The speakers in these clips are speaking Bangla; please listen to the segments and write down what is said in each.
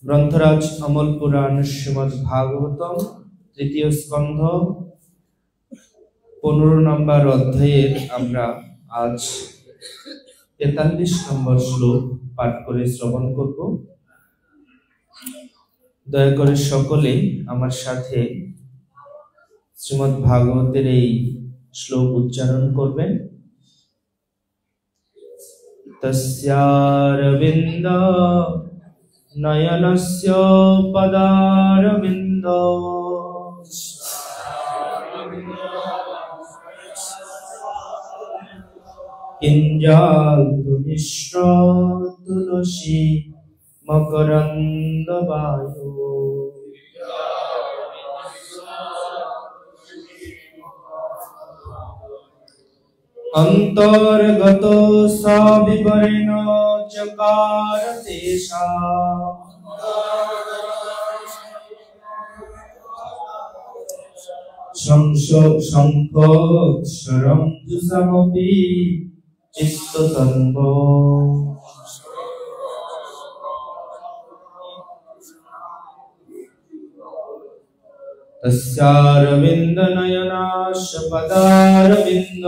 গ্রন্থরাজ অমল পুরাণ শ্রীমদ্ ভাগবতম তৃতীয় স্কন্ধ 15 নম্বর অধ্যায়ের আমরা আজ 43 নম্বর শ্লোক পাঠ করে শ্রবণ করব। দয়া করে সকলে আমার সাথে শ্রীমদ্ ভাগবতের এই শ্লোক উচ্চারণ করবেন। তস্যারবিন্দ নয়নস্য পদারবিন্দ কিঞ্জালমিশ্র তুলসী মকরন্দ বায়ু অন্তর্গত সবিবরেণ চকার তেষাং শঙ্খোক্ষরম যুসমপি চিত্ততন্ব তস্যারবিন্দ নয়নাস্য পদারবিন্দ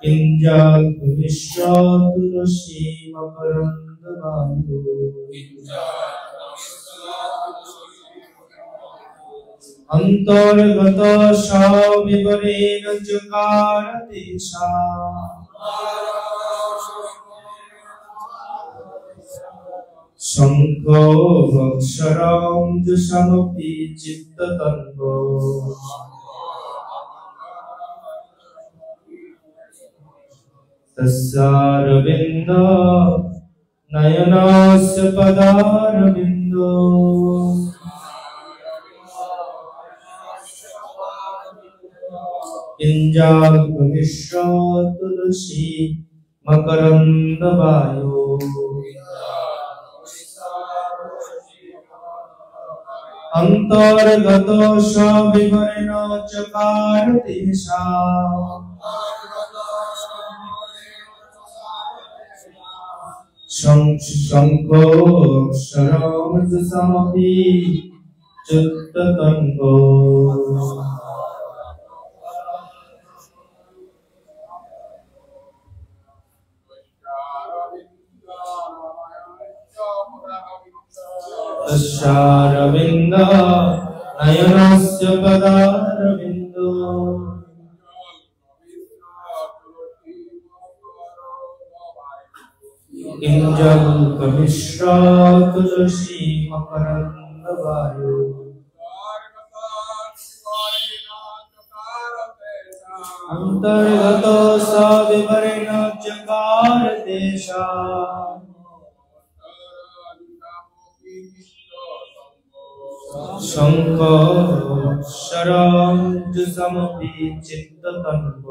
কিঞ্জালমিশ্র তুলসী মকরন্দ বায়ু অন্তর্গত সবিবরেণ চকার তেষাং শঙ্খোক্ষরম যুসমপি চিত্ততন্ব তস্যারবিন্দ নয়নস্য পদারবিন্দ কিঞ্জালমিশ্র তুলসী মকরন্দ বায়ু অন্তর্গত সবিবরেণ চকার তেষাং শঙ্খোক্ষরম যুসমপি চিত্ততন্ব তস্যারবিন্দ নয়নস্য পদারবিন্দ কিঞ্জালমিশ্র তুলসী মকরন্দ বায়ু অন্তর্গত সবিবরেণ চকার তেষাং শঙ্খোক্ষরম যুসমপি চিত্ততন্ব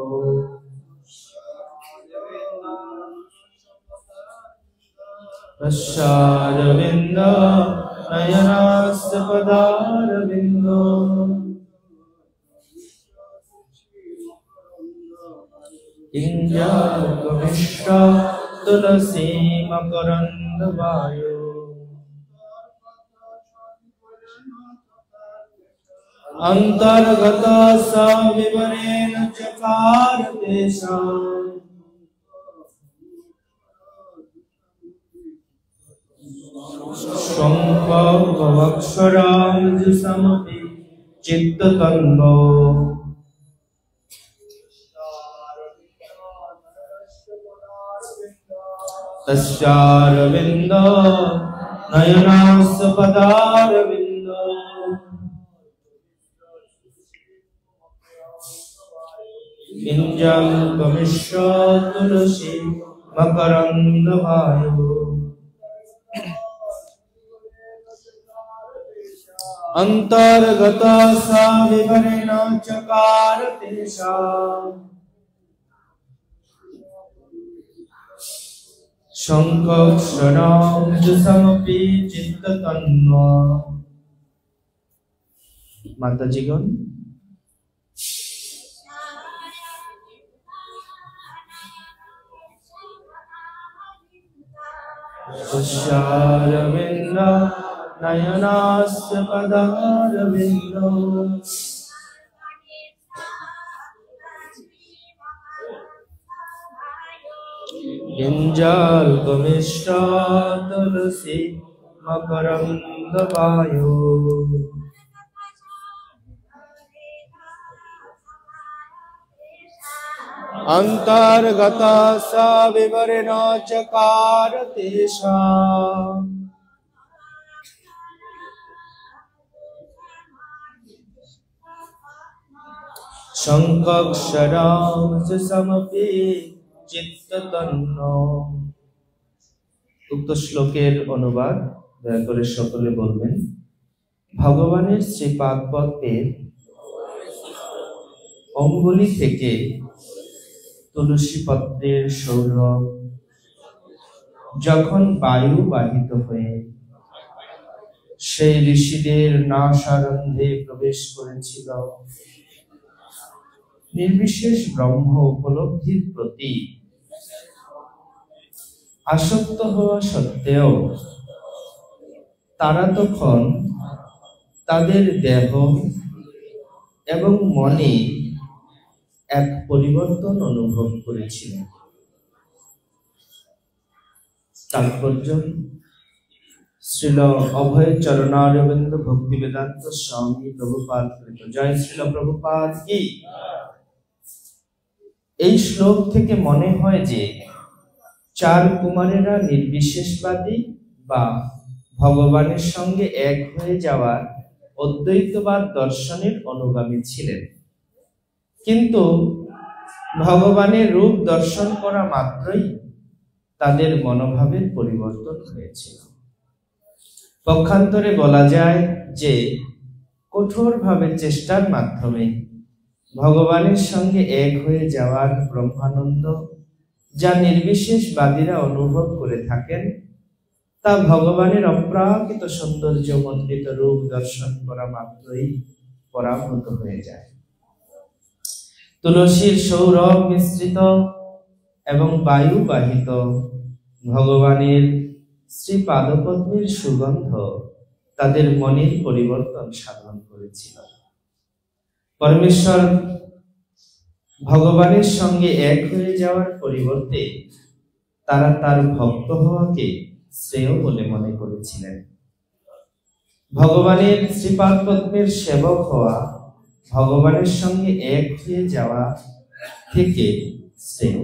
তস্যারবিন্দ নয়নস্য পদারবিন্দ কিঞ্জালমিশ্র তুলসী মকরন্দ বায়ু অন্তর্গত সবিবরেণ চকার তেষাং শঙ্খোক্ষরম যুসমপি চিত্ততন্ব তস্যারবিন্দ নয়নস্য পদারবিন্দ কিঞ্জালমিশ্র তুলসী মকরন্দ বায়ু অন্তর্গত সবিবরেণ চকার তেষাং শঙ্খোক্ষরম যুসমপি চিত্ততন্ব। মাতাজিগণ, तुष्यारविन्द नयनास्य पदारविन्दौ किञ्जाल्पमिष्टा तुलसी मकरन्दवायो अन्तर्गता सा विवरेण चकार तेषाम् शङ्खाक्षरांश समपि চিত্ততন্ন। উক্ত শ্লোকের অনুবাদ দয়া করে সকলে বলবেন। ভগবানের শ্রীপাদ পদ্মের অঙ্গুলি থেকে তুলসী পত্রের সৌরভ যখন বায়ু বাহিত হয়ে সেই ঋষিদের নাসারন্ধে প্রবেশ করেছিল, নির্বিশেষ ব্রহ্ম উপলব্ধির প্রতি আসক্ত হওয়া সত্ত্বেও তারা তখন তাদের দেহ এবং মনে এক পরিবর্তন অনুভব করেছিলেন। তাৎপর্য শ্রীল অভয় চরণারবিন্দ ভক্তি বেদান্ত স্বামী প্রভুপাদ কৃত। জয় শ্রীল প্রভুপাদ কি। এই শ্লোক থেকে মনে হয় যে চার কুমারেরা নির্বিশেষবাদী বা ভগবানের সঙ্গে এক হয়ে যাওয়ার অদ্বৈতবাদ দর্শনের অনুগামী ছিলেন, কিন্তু ভগবানের রূপ দর্শন করা মাত্রই তাদের মনোভাবের পরিবর্তন হয়েছিল। পক্ষান্তরে বলা যায় যে কঠোরভাবে চেষ্টার মাধ্যমে ভগবানের সঙ্গে এক হয়ে যাওয়ার ব্রহ্মানন্দ যা নির্বিশেষবাদীরা অনুভব করে থাকেন, তা ভগবানের অপ্রাকৃত সৌন্দর্য মণ্ডিত রূপ দর্শন করা মাত্রই পরাভূত হয়ে যায়। তুলসীর সৌরভ মিশ্রিত এবং বায়ু বাহিত ভগবানের শ্রী পাদপদ্মের সুগন্ধ তাদের মনের পরিবর্তন সাধন করেছিল। পরমেশ্বর ভগবানের সঙ্গে এক হয়ে যাওয়ার পরিবর্তে তারা তার ভক্ত হওয়াকে শ্রেয় বলে মনে করেছিলেন। ভগবানের শ্রীপাদ পদ্মের সেবক হওয়া ভগবানের সঙ্গে এক হয়ে যাওয়া থেকে শ্রেয়।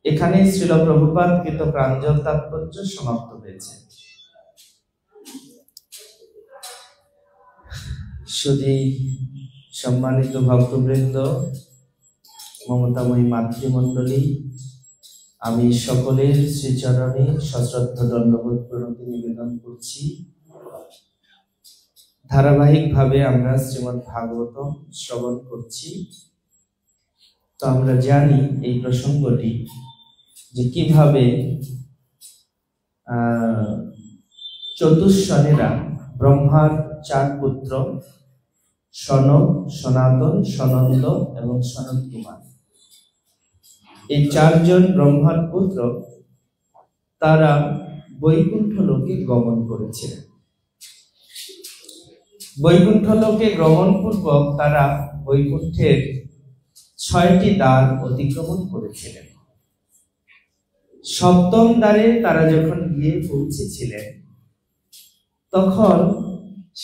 এখানে শ্রীল প্রভুপাদ কৃত প্রাঞ্জল তাৎপর্য সমাপ্ত হয়েছে। শুধু সম্মানিত ভক্তবৃন্দ, মমতাময়ী মাতৃমণ্ডলী, আমি সকলের শ্রীচরণে সশ্রদ্ধ দণ্ডবোধ প্রণতি নিবেদন করছি। ধারাবাহিকভাবে আমরা শ্রীমদ্ ভাগবতম শ্রবণ করছি। তো আমরা জানি এই প্রসঙ্গটি যে কিভাবে চতুষ্ষণেরা ব্রহ্মার চার পুত্র সনক, সনাতন, সনন্দ এবং সনত কুমার, এই চারজন ব্রহ্মার পুত্র তারা বৈকুণ্ঠ লোকে গমন করেছিলেন। বৈকুণ্ঠ লোকে গমন পূর্বক তারা বৈকুণ্ঠের ৬টি দ্বার অতিক্রমণ করেছিলেন। সপ্তম দ্বারে তারা যখন গিয়ে পৌঁছেছিলেন, তখন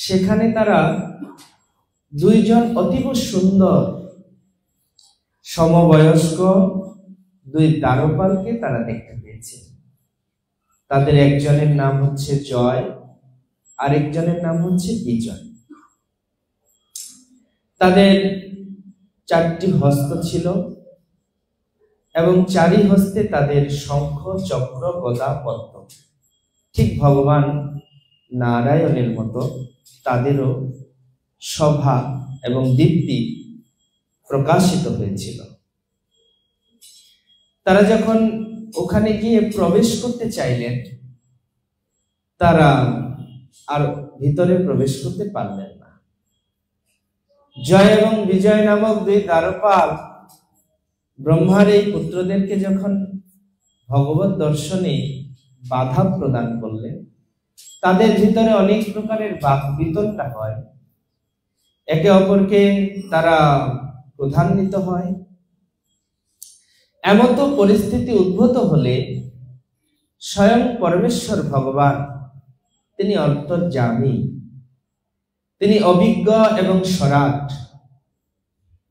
সেখানে তারা দুইজন অতীব সুন্দর সমবয়স্ক দুই দ্বারপালকে তারা দেখতে পেয়েছে। তাদের একজনের নাম হচ্ছে জয়, আরেকজনের নাম হচ্ছে বিজয়। তাদের 4টি হস্ত ছিল এবং 4ই হস্তে তাদের শঙ্খ, চক্র, গদা, পদ্ম। ঠিক ভগবান নারায়ণের মতো তাদেরও শোভা এবং দীপ্তি প্রকাশিত হয়েছিল। তারা যখন ওখানে গিয়ে প্রবেশ করতে চাইলেন, তারা আর ভিতরে প্রবেশ করতে পারলেন না। জয় এবং বিজয় নামক দুই দ্বারপাল ব্রহ্মার এই পুত্রদেরকে যখন ভগবত দর্শনে বাধা প্রদান করলেন। তাদের ভিতরে অনেক প্রকারের বাক বিতণ্ডা হয়, একে অপরকে তারা ক্রোধান্বিত হয়। এমতো পরিস্থিতি উদ্ভূত হলে স্বয়ং পরমেশ্বর ভগবান তিনি অন্তর্যামী, তিনি অভিজ্ঞ এবং সরাট।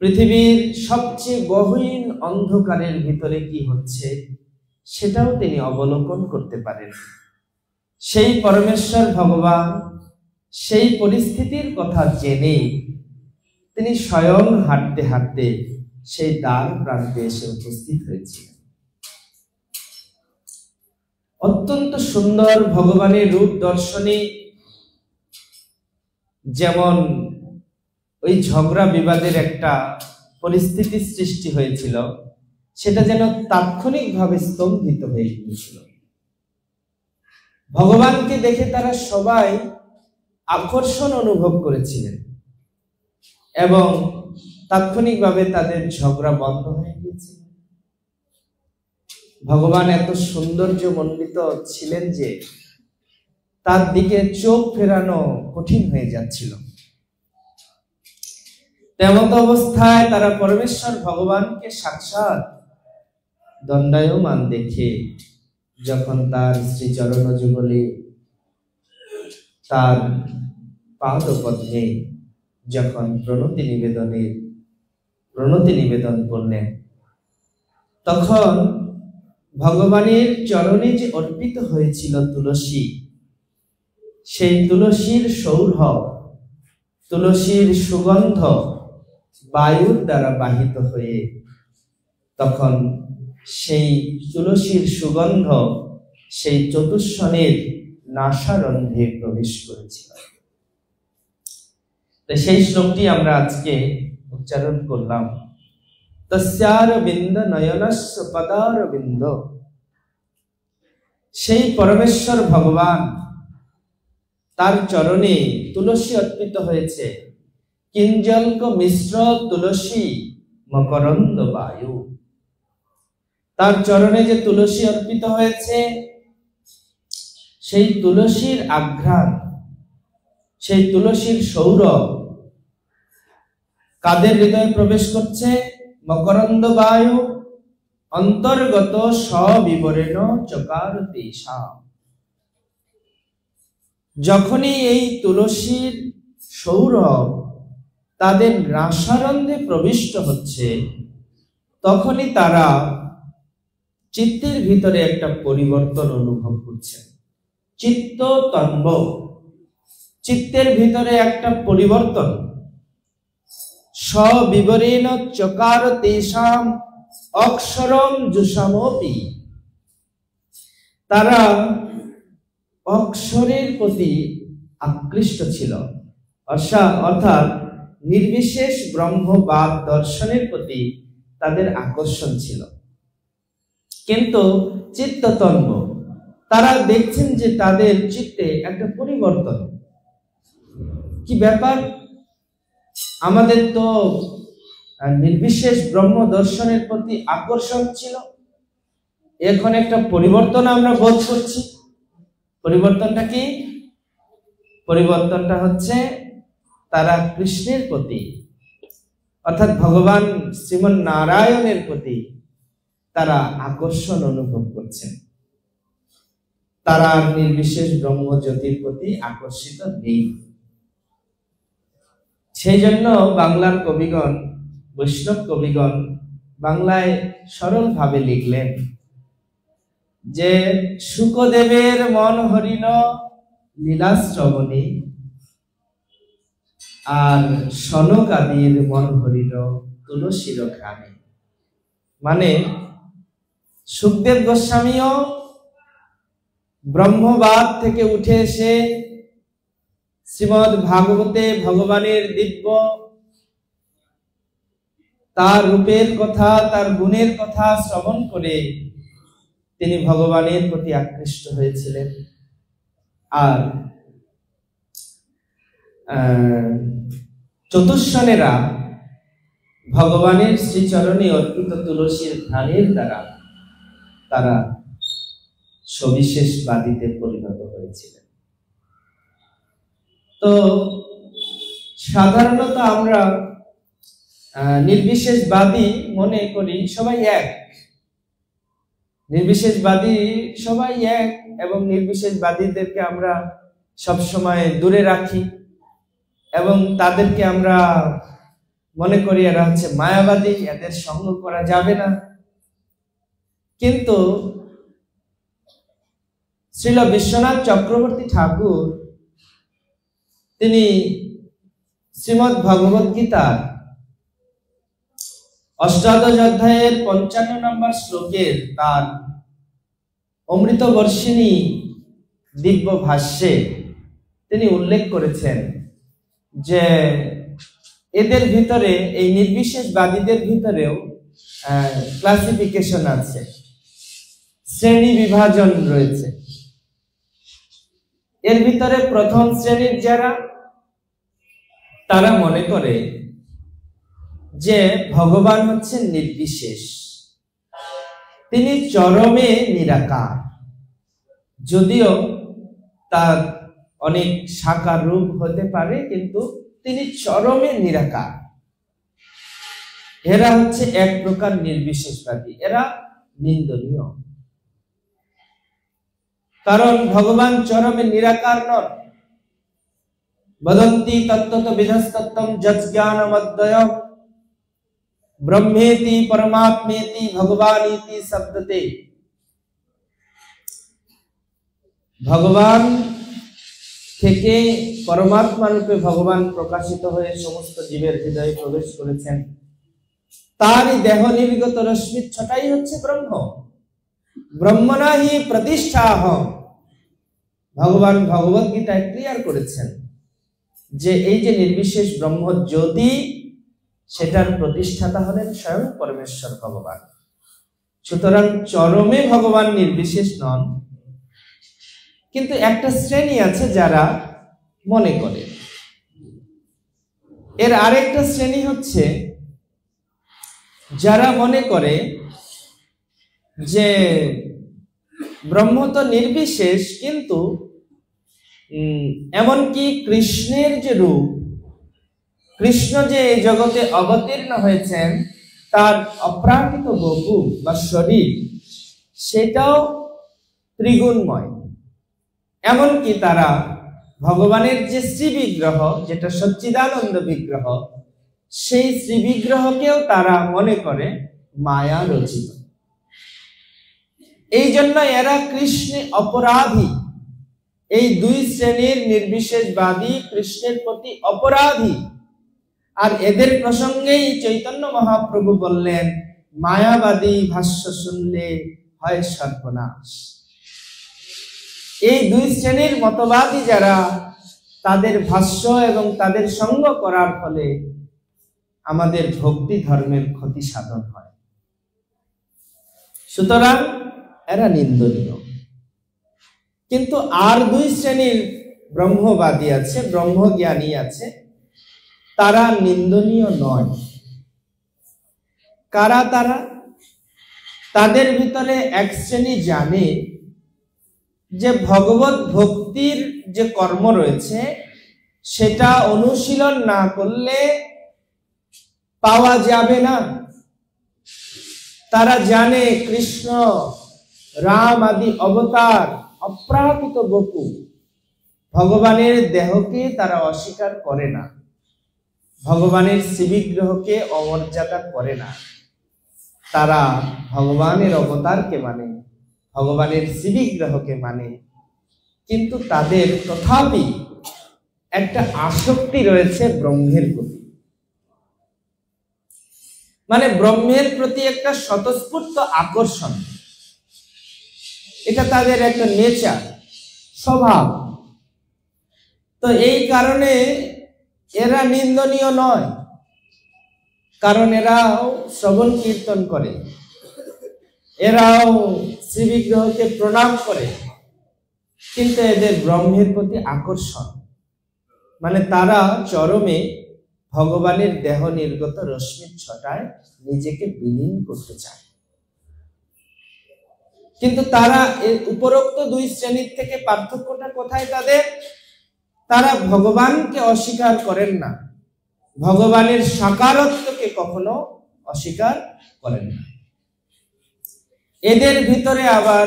পৃথিবীর সবচেয়ে গহীন অন্ধকারের ভিতরে কি হচ্ছে সেটাও তিনি অবলোকন করতে পারেন। সেই পরমেশ্বর ভগবান সেই পরিস্থিতির কথা জেনে তিনি স্বয়ং হাঁটতে হাঁটতে সেই দ্বার প্রান্তে এসে উপস্থিত হয়েছিলেন। অত্যন্ত সুন্দর ভগবানের রূপ দর্শনে যেমন ওই ঝগড়া বিবাদের একটা পরিস্থিতি সৃষ্টি হয়েছিল, সেটা যেন তাৎক্ষণিকভাবে স্তম্ভিত হয়ে গিয়েছিল। ভগবানকে দেখে তারা সবাই আকর্ষণ অনুভব করেছিলেন এবং তাৎক্ষণিকভাবে তাদের ঝগড়া বন্ধ হয়ে গিয়েছিল। ভগবান এত সৌন্দর্যমণ্ডিত ছিলেন যে তার দিকে চোখ ফেরানো কঠিন হয়ে যাচ্ছিল। তেমত অবস্থায় তারা পরমেশ্বর ভগবানকে সাক্ষাৎ দণ্ডায়মান দেখে যখন তার শ্রীচরণ যুগলে তার পাদপদ্মে যখন প্রণতি নিবেদন করলেন, তখন ভগবানের চরণে যে অর্পিত হয়েছিল তুলসী, সেই তুলসীর সৌরভ, তুলসীর সুগন্ধ বায়ুর দ্বারা বাহিত হয়ে তখন সেই তুলসীর সুগন্ধ সেই চতুষ্ষণের নাসারন্ধ্রে প্রবেশ করেছিল। সেই শ্লোকটি আমরা আজকে উচ্চারণ করলাম। তস্যার বিন্দ নয়নস্য পদার বিন্দ। সেই পরমেশ্বর ভগবান তার চরণে তুলসী অর্পিত হয়েছে। কিঞ্জল্ক মিশ্র তুলসী মকরন্দ বায়ু। তার চরণে যে তুলসী অর্পিত হয়েছে, সেই তুলসীর আঘ্রাণ, সেই তুলসীর সৌরভ কাদের হৃদয়ে প্রবেশ করছে? মকরন্দ বায়ু অন্তর্গত সবিবরেণ চকার তেষাম। যখনই এই তুলসীর সৌরভ তাদের নাসারন্ধ্রে প্রবিষ্ট হচ্ছে, তখনই তারা চিত্তের ভিতরে একটা পরিবর্তন অনুভব করছে। চিত্ত তন্ব, চিত্তের ভিতরে একটা পরিবর্তন। সবিবরেণ চকার তেষাম অক্ষরম জুষামপি। তারা অক্ষরের প্রতি আকৃষ্ট ছিল, অর্থাৎ নির্বিশেষ ব্রহ্মবাদ দর্শনের প্রতি তাদের আকর্ষণ ছিল। কিন্তু চিত্ততন্ব, তারা দেখছেন যে তাদের চিত্তে একটা পরিবর্তন। কি ব্যাপার? আমাদের তো নির্বিশেষ ব্রহ্ম দর্শনের প্রতি আকর্ষণ ছিল, এখন একটা পরিবর্তন আমরা বোধ করছি। পরিবর্তনটা কি? পরিবর্তনটা হচ্ছে তারা কৃষ্ণের প্রতি, অর্থাৎ ভগবান শ্রীমন নারায়ণের প্রতি তারা আকর্ষণ অনুভব করছেন। তারা নির্বিশেষ ব্রহ্মজ্যোতির প্রতি আকর্ষিত নেই। সেই জন্য বাংলার কবিগণ, বৈষ্ণব কবিগণ বাংলায় সরল ভাবে লিখলেন যে শুকদেবের মন হরিল লীলাশ্রবণে, আর সনকাদির মন হরিল তুলসীর ঘ্রাণে। মানে সুখদেব গোস্বামীও ব্রহ্মবাদ থেকে উঠে এসে শ্রীমদ্ ভাগবতে ভগবানের দিব্য তার রূপের কথা, তার গুণের কথা শ্রবণ করে তিনি ভগবানের প্রতি আকৃষ্ট হয়েছিলেন। আর চতুষ্ষণেরা ভগবানের শ্রীচরণে অর্পিত তুলসীর ঘ্রাণের দ্বারা তারা সবিশেষবাদীতে পরিণত হয়েছিলেন। তো সাধারণত আমরা নির্বিশেষবাদী মনে করি সবাই এক, নির্বিশেষবাদী সবাই এক, এবং নির্বিশেষবাদীদেরকে আমরা সবসময় দূরে রাখি এবং তাদেরকে আমরা মনে করি এরা হচ্ছে মায়াবাদী, এদের সঙ্গ করা যাবে না। কিন্তু শ্রীল বিশ্বনাথ চক্রবর্তী ঠাকুর তিনি শ্রীমদ্ ভগবদ গীতার অষ্টাদশ অধ্যায়ের 55 নম্বর শ্লোকের তার অমৃত বর্ষিণী দিব্য ভাষ্যে তিনি উল্লেখ করেছেন যে এদের ভিতরে, এই নির্বিশেষবাদীদের ভিতরেও ক্লাসিফিকেশন আছে, শ্রেণী বিভাজন রয়েছে। এর ভিতরে প্রথম শ্রেণীর যারা, তারা মনে করে যে ভগবান হচ্ছেন নির্বিশেষ, তিনি চরমে নিরাকার, যদিও তার অনেক সাকার রূপ হতে পারে, কিন্তু তিনি চরমে নিরাকার। এরা হচ্ছে এক প্রকার নির্বিশেষবাদী, এরা নিন্দনীয়, কারণ ভগবান চরমে নিরাকার নন। বদন্তি তত্ত্বত বিধস্তত্ত্বম যজ্ঞানমদ্বয়ম ব্রহ্মেতি পরমাত্মেতি ভগবানীতি শব্দতে। ভগবান থেকে পরমাত্মা রূপে ভগবান প্রকাশিত হয়ে সমস্ত জীবের হৃদয়ে প্রবেশ করেছেন, তারই দেহ নির্গত রশ্মির ছটাই হচ্ছে ব্রহ্ম। ব্রহ্মণা হি প্রতিষ্ঠাহম। ভগবান ভগবদ গীতায় ক্লিয়ার করেছেন যে এই যে নির্বিশেষ ব্রহ্ম জ্যোতি, সেটার প্রতিষ্ঠাতা হলেন স্বয়ং পরমেশ্বর ভগবান। সুতরাং চরমে ভগবান নির্বিশেষ নন। কিন্তু একটা শ্রেণী আছে যারা মনে করে, এর আরেকটা শ্রেণী হচ্ছে যারা মনে করে যে ব্রহ্ম তো নির্বিশেষ, কিন্তু এমনকি কৃষ্ণের যে রূপ, কৃষ্ণ যে এই জগতে অবতীর্ণ হয়েছেন, তার অপ্রাকৃত বপু বা শরীর, সেটাও ত্রিগুণময়। এমনকি তারা ভগবানের যে শ্রী বিগ্রহ, যেটা সচ্চিদানন্দ বিগ্রহ, সেই শ্রী বিগ্রহকেও তারা মনে করে মায়া রচিত। এই জন্য এরা কৃষ্ণে অপরাধী। এই দুই শ্রেণীর নির্বিশেষবাদী কৃষ্ণের প্রতি অপরাধী। আর এদের প্রসঙ্গেই চৈতন্য মহাপ্রভু বললেন, মায়াবাদী ভাষ্য শুনলে হয় সর্বনাশ। এই দুই শ্রেণীর মতবাদী যারা, তাদের ভাষ্য এবং তাদের সঙ্গ করার ফলে আমাদের ভক্তি ধর্মের ক্ষতি সাধন হয়। সুতরাং এরা নিন্দনীয়। কিন্তু আর দুই শ্রেণীর ব্রহ্মবাদী আছে, ব্রহ্মজ্ঞানী আছে, তারা নিন্দনীয় নয়। কারা তারা? তাদের ভিতরে এক শ্রেণী জানে যে ভগবত ভক্তির যে কর্ম রয়েছে, সেটা অনুশীলন না করলে পাওয়া যাবে না। তারা জানে কৃষ্ণ, রাম আদি অবতার অপ্রাকৃত বপু, ভগবানের দেহকে তারা অস্বীকার করে না, ভগবানের শ্রীবিগ্রহকে অমর্যাদা করে না। তারা ভগবানের অবতারকে মানে, ভগবানের শ্রীবিগ্রহকে মানে, কিন্তু তাদের তথাপি একটা আসক্তি রয়েছে ব্রহ্মের প্রতি। মানে ব্রহ্মের প্রতি একটা স্বতঃস্ফূর্ত আকর্ষণ, এটা তাদের একটা নেচার, স্বভাব। তো এই কারণে এরা নিন্দনীয় নয়, কারণ এরাও শ্রবণ কীর্তন করে, এরাও শ্রীবিগ্রহকে প্রণাম করে, কিন্তু এদের ব্রহ্মের প্রতি আকর্ষণ, মানে তারা চরমে ভগবানের দেহ নির্গত রশ্মির ছটায় নিজেকে বিলীন করতে চায়। কিন্তু তারা উপরোক্ত দুই শ্রেণীর থেকে পার্থক্যটা কোথায় তাদের? তারা ভগবানকে অস্বীকার করেন না, ভগবানের সাকারত্বকে কখনো অস্বীকার করেন না। এদের ভিতরে আবার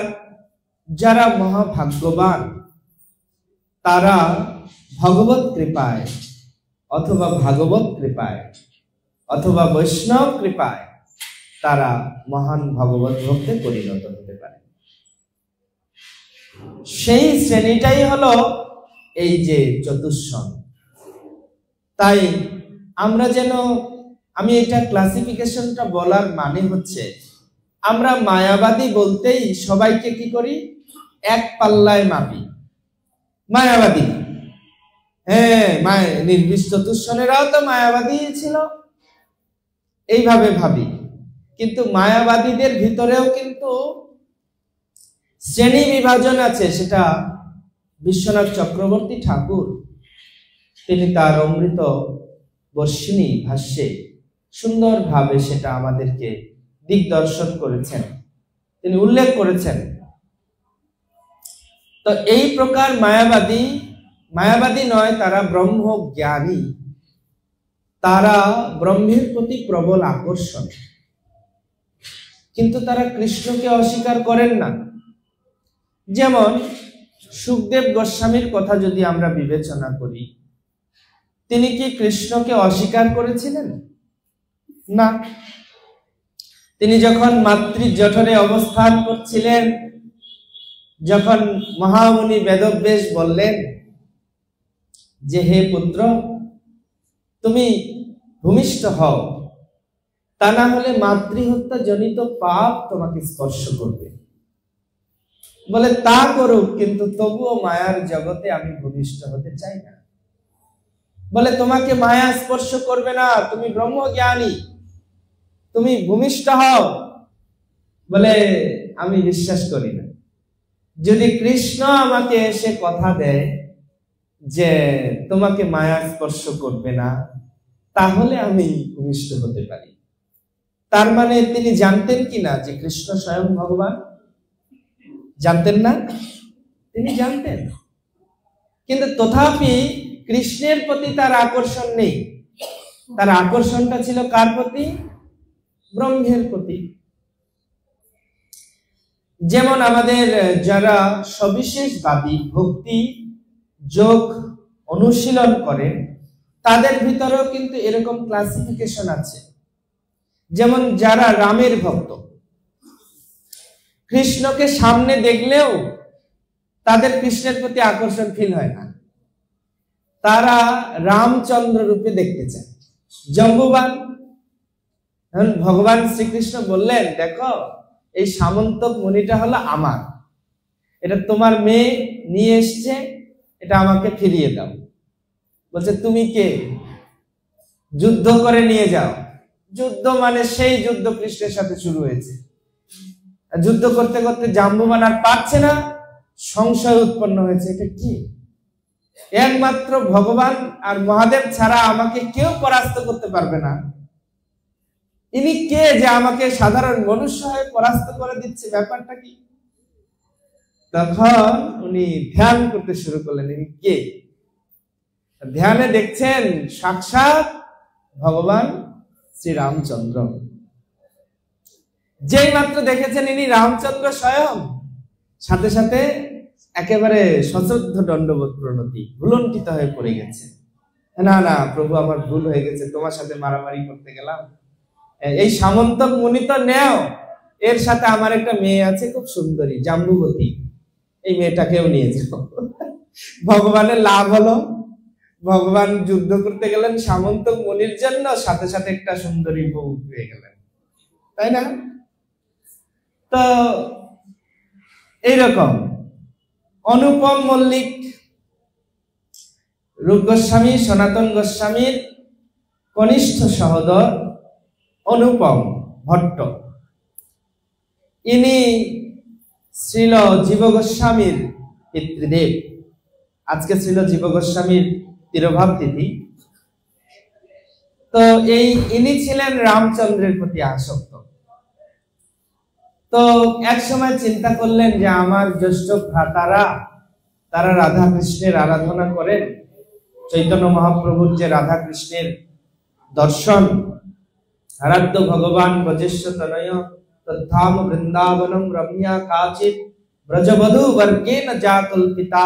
যারা মহাভাগ্যবান, তারা ভগবত কৃপায় অথবা ভাগবত কৃপায় অথবা বৈষ্ণব কৃপায় তারা মহান ভগবত ভক্তে পরিণত হতে পারে। সেই শ্রেণীটাই হলো এই যে চতুষ্সং। তাই আমরা যেন, আমি এটা ক্লাসিফিকেশনটা বলার মানে হচ্ছে, আমরা মায়াবাদী বলতেই সবাইকে কি করি? এক পাল্লায় মাপি। মায়াবাদী, হ্যাঁ, নির্বিশ চতুষ্সনেরাও তো মায়াবাদী ছিল, এইভাবে ভাবি। কিন্তু মায়াবাদীদের ভিতরেও কিন্তু শ্রেণী বিভাজন আছে। সেটা বিশ্বনাথ চক্রবর্তী ঠাকুর তিনি তার অমৃত বর্ষিণী ভাষ্যে সুন্দরভাবে সেটা আমাদেরকে দিগদর্শন করেছেন, তিনি উল্লেখ করেছেন। তো এই প্রকার মায়াবাদী নয়, তারা ব্রহ্ম জ্ঞানী, তারা ব্রহ্মের প্রতি প্রবল আকর্ষণ, কিন্তু তারা কৃষ্ণকে অস্বীকার করেন না। যেমন সুখদেব গোস্বামীর কথা যদি আমরা বিবেচনা করি, তিনি কি কৃষ্ণকে অস্বীকার করেছিলেন? না। তিনি যখন মাতৃ জঠরে অবস্থান করছিলেন, যখন মহামুনি বেদব্যাস বললেন যে হে পুত্র, তুমি ভূমিষ্ঠ হও, তা না হলে মাতৃহত্যা জনিত পাপ তোমাকে স্পর্শ করবে। বলে তা করুক, কিন্তু তবুও মায়ার জগতে আমি ভূমিষ্ঠ হতে চাই না। বলে তোমাকে মায়া স্পর্শ করবে না, তুমি ব্রহ্মজ্ঞানী, তুমি ভূমিষ্ঠ হও। বলে আমি বিশ্বাস করি না। যদি কৃষ্ণ আমাকে এসে কথা দেয় যে তোমাকে মায়া স্পর্শ করবে না, তাহলে আমি ভূমিষ্ঠ হতে পারি। তার মানে তিনি জানতেন কিনা যে কৃষ্ণ স্বয়ং ভগবান? জানতেন না? তিনি জানতেন, কিন্তু তথাপি কৃষ্ণের প্রতি তার আকর্ষণ নেই। তার আকর্ষণটা ছিল কার প্রতি? ব্রহ্মের প্রতি। যেমন আমাদের যারা সবিশেষবাদী ভক্তি যোগ অনুশীলন করে, তাদের ভিতরেও কিন্তু এরকম ক্লাসিফিকেশন আছে। যেমন যারা রামের ভক্ত, কৃষ্ণকে সামনে দেখলেও তাদের কৃষ্ণের প্রতি আকর্ষণ ফিল হয় না, তারা রামচন্দ্র রূপে দেখতে চায়। জম্বুবান, ভগবান শ্রীকৃষ্ণ বললেন, দেখো এই সামন্তক মণিটা হলো আমার, এটা তোমার মেয়ে নিয়ে এসছে, এটা আমাকে ফিরিয়ে দাও। বলছে তুমি কে? যুদ্ধ করে নিয়ে যাও। যুদ্ধ মানে সেই যুদ্ধ কৃষ্ণের সাথে শুরু হয়েছে। যুদ্ধ করতে করতে জাম্বুবান আর পারছে না, সংশয় উৎপন্ন হয়েছে, এটা কি? একমাত্র ভগবান আর মহাদেব ছাড়া আমাকে কেউ পরাস্ত করতে পারবে না, ইনি কে যে আমাকে সাধারণ মনুষ্য হয়ে পরাস্ত করে দিচ্ছে, ব্যাপারটা কি? তখন উনি ধ্যান করতে শুরু করলেন, ইনি কে? ধ্যানে দেখছেন সাক্ষাৎ ভগবান শ্রী রামচন্দ্র। যেই মাত্র দেখেছেন ইনি রামচন্দ্র স্বয়ং, সাথে সাথে একেবারে সশ্রদ্ধ দণ্ডবোধ প্রণতি, ভুলণ্ঠিত হয়ে পড়ে গেছে। না না প্রভু, আমার ভুল হয়ে গেছে, তোমার সাথে মারামারি করতে গেলাম। এই সামন্তক মুনি তো নেও, এর সাথে আমার একটা মেয়ে আছে খুব সুন্দরী, জাম্বুবতী, এই মেয়েটাকেও নিয়ে যাও। ভগবানের লাভ হলো, ভগবান যুদ্ধ করতে গেলেন সামন্তক মুনির জন্য, সাথে সাথে একটা সুন্দরী বউ পেয়ে গেলেন, তাই না? তো এইরকম অনুপম মল্লিক, রূপ গোস্বামী সনাতন গোস্বামীর কনিষ্ঠ সহোদর অনুপম ভট্ট, ইনি শ্রীল জীব গোস্বামীর পিতৃদেব। আজকে শ্রীল জীব গোস্বামীর তিরোভাব তিথি। তো ইনি ছিলেন রামচন্দ্রের প্রতি আসক্ত। তো এক সময় চিন্তা করলেন যে আমার জ্যেষ্ঠ ভ্রাতারা তারা রাধা কৃষ্ণের আরাধনা করেন, চৈতন্য মহাপ্রভুর যে রাধা কৃষ্ণের দর্শন, আরাধ্য ভগবান ব্রজেশ্ব তনয় তদ্ধাম বৃন্দাবনম রম্যা কাচিৎ ব্রজবধূ বর্গেন জাকল্পিতা